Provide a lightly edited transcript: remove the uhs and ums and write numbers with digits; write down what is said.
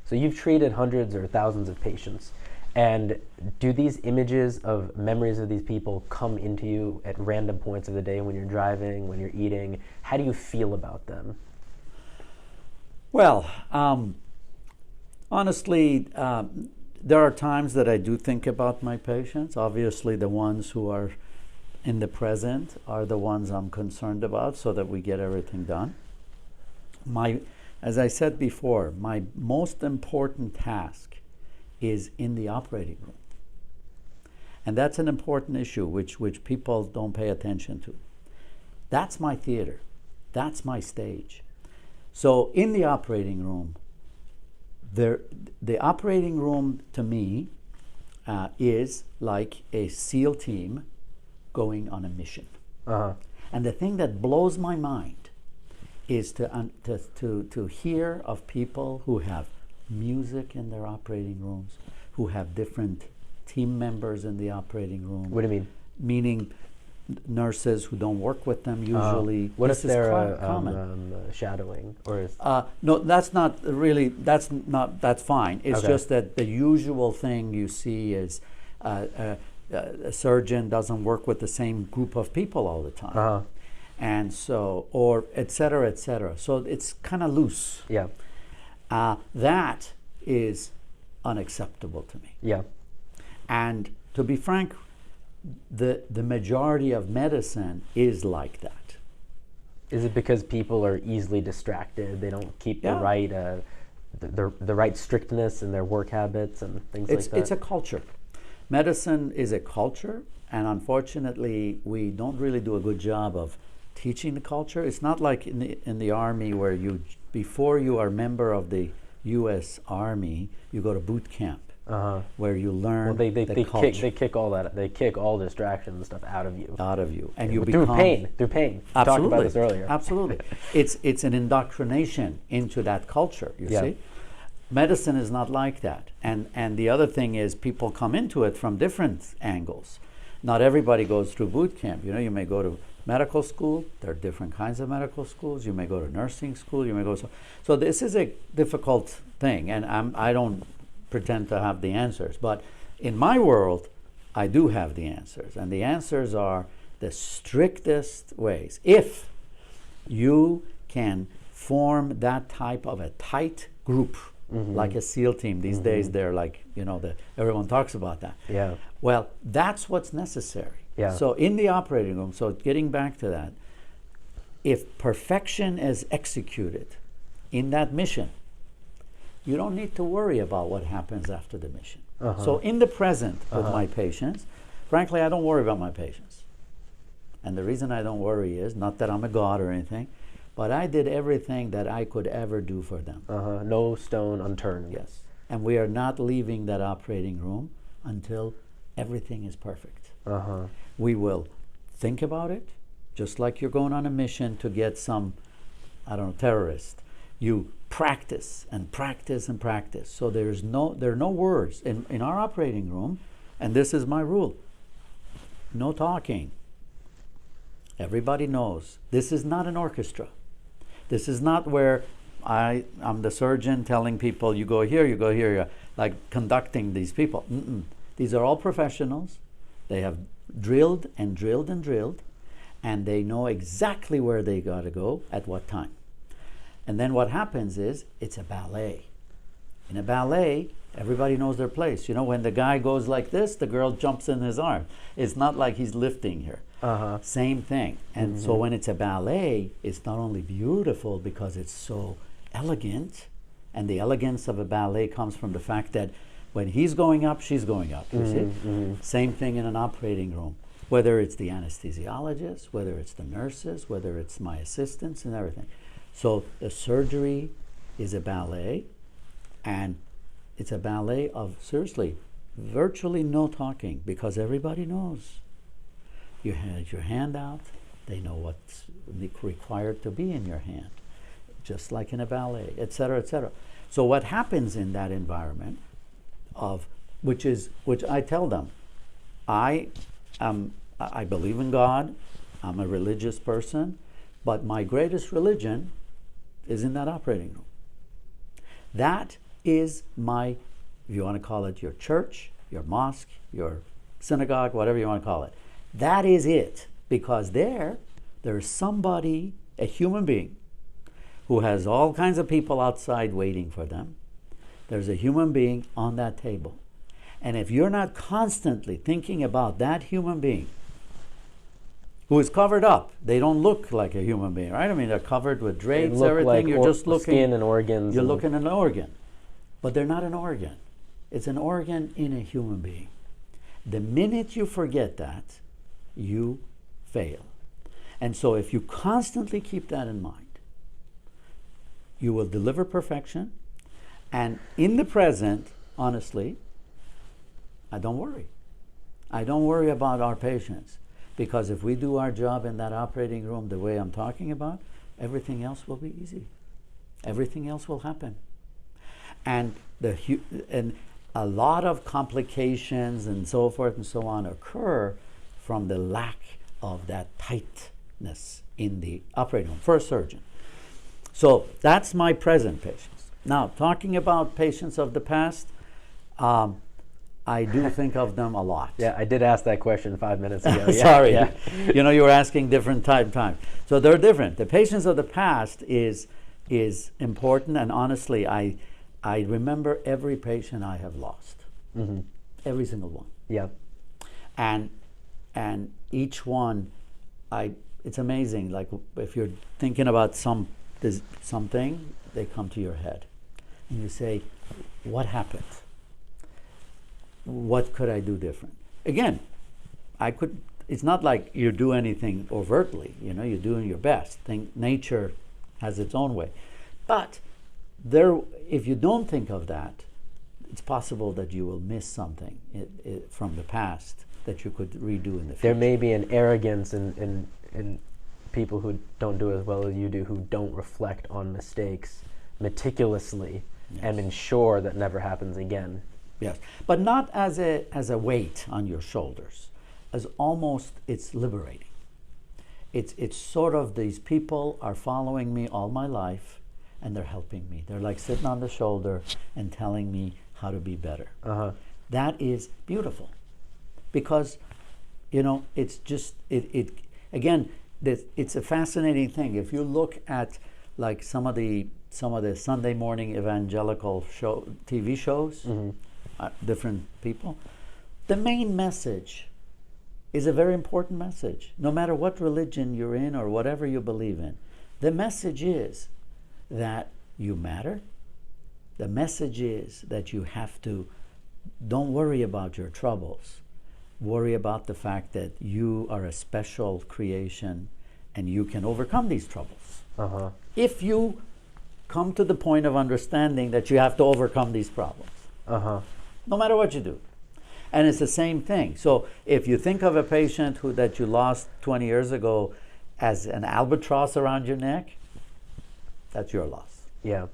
So you've treated hundreds or thousands of patients. And do these images of memories of these people come into you at random points of the day when you're driving, when you're eating? How do you feel about them? Well, honestly, there are times that I do think about my patients. Obviously, the ones who are in the present are the ones I'm concerned about so that we get everything done. As I said before, my most important task is in the operating room. And that's an important issue which people don't pay attention to. That's my theater. That's my stage. So in the operating room, the operating room to me is like a SEAL team going on a mission. And the thing that blows my mind is to hear of people who have music in their operating rooms, who have different team members in the operating room. What do you mean? Meaning nurses who don't work with them usually. What if they're common. shadowing? Or is no, that's not really, that's fine. It's Okay. just that the usual thing you see is a surgeon doesn't work with the same group of people all the time. And so, or et cetera, et cetera. So it's kind of loose. Yeah. That is unacceptable to me. Yeah. And to be frank, the majority of medicine is like that. Is it because people are easily distracted? They don't keep the right the right strictness in their work habits and things like that? It's a culture. Medicine is a culture, and unfortunately, we don't really do a good job of teaching the culture. It's not like in the Army where before you are a member of the U.S. Army, you go to boot camp. Where you learn they culture. they kick all that, they kick all distraction and stuff out of you. And you through become pain. Absolutely. We talked about this earlier. Absolutely. It's an indoctrination into that culture, you see. Medicine is not like that. And the other thing is people come into it from different angles. Not everybody goes through boot camp. You know, you may go to medical school. There are different kinds of medical schools. You may go to nursing school. You may go so this is a difficult thing, and I don't pretend to have the answers. But in my world, I do have the answers. And the answers are the strictest ways. If you can form that type of a tight group, like a SEAL team, these days they're like, everyone talks about that. Yeah. Well, that's what's necessary. Yeah. So in the operating room, so getting back to that, if perfection is executed in that mission, you don't need to worry about what happens after the mission. So in the present with my patients, frankly, I don't worry about my patients. And the reason I don't worry is, not that I'm a god or anything, but I did everything that I could ever do for them. No stone unturned. Yes. And we are not leaving that operating room until everything is perfect. We will think about it, just like you're going on a mission to get some, terrorist. You practice and practice and practice. So there are no words. In our operating room, and this is my rule, no talking. Everybody knows. This is not an orchestra. This is not where I'm the surgeon telling people, you go here, like conducting these people. These are all professionals. They have drilled and drilled and drilled, and they know exactly where they got to go at what time. And then what happens is, it's a ballet. In a ballet, everybody knows their place. When the guy goes like this, the girl jumps in his arm. It's not like he's lifting here. Same thing. And so when it's a ballet, it's not only beautiful because it's so elegant, and the elegance of a ballet comes from the fact that when he's going up, she's going up. You see? Same thing in an operating room. Whether it's the anesthesiologist, whether it's the nurses, whether it's my assistants and everything. So the surgery is a ballet, and it's a ballet of, seriously, virtually no talking, because everybody knows. You had your hand out, they know what's required to be in your hand, just like in a ballet, et cetera, et cetera. So what happens in that environment which I tell them, I believe in God, I'm a religious person, but my greatest religion is in that operating room. That is my, if you want to call it your church, your mosque, your synagogue, whatever you want to call it. That is it. Because there's somebody, a human being, who has all kinds of people outside waiting for them. There's a human being on that table. And if you're not constantly thinking about that human being, who is covered up, they don't look like a human being, right? I mean, they're covered with drapes, everything. Like you're just looking skin and organs. You're looking at an organ, but they're not an organ. It's an organ in a human being. The minute you forget that, you fail. And so, if you constantly keep that in mind, you will deliver perfection. And in the present, honestly, I don't worry. I don't worry about our patients, because if we do our job in that operating room the way I'm talking about, everything else will be easy. Everything else will happen. And a lot of complications and so forth and so on occur from the lack of that tightness in the operating room for a surgeon. So that's my present patients. Now, talking about patients of the past, I do think of them a lot. Yeah, I did ask that question 5 minutes ago. Sorry. Yeah. You know, you were asking different times. So they're different. The patients of the past is important, and honestly, I remember every patient I have lost. Mm-hmm. Every single one. Yeah. And each one, it's amazing. Like, if you're thinking about something, they come to your head. And you say, what happened? What could I do different? Again, it's not like you do anything overtly, you know, you're doing your best. Nature has its own way. But if you don't think of that, it's possible that you will miss something from the past that you could redo in the future. There may be an arrogance in people who don't do as well as you do, who don't reflect on mistakes meticulously. Yes. And ensure that never happens again. Yes, but not as a weight on your shoulders, as almost it's liberating. It's sort of, these people are following me all my life, and they're helping me. They're like sitting on the shoulder and telling me how to be better. Uh-huh. That is beautiful, because, you know, it's just again, it's a fascinating thing. If you look at like some of the Sunday morning evangelical TV shows, mm-hmm. Different people, the main message is a very important message. No matter what religion you're in or whatever you believe in, the message is that you matter. The message is that you have to, don't worry about your troubles. Worry about the fact that you are a special creation and you can overcome these troubles. Uh-huh. If you come to the point of understanding that you have to overcome these problems. Uh-huh. No matter what you do. And it's the same thing. So if you think of a patient that you lost 20 years ago as an albatross around your neck, that's your loss. Yeah.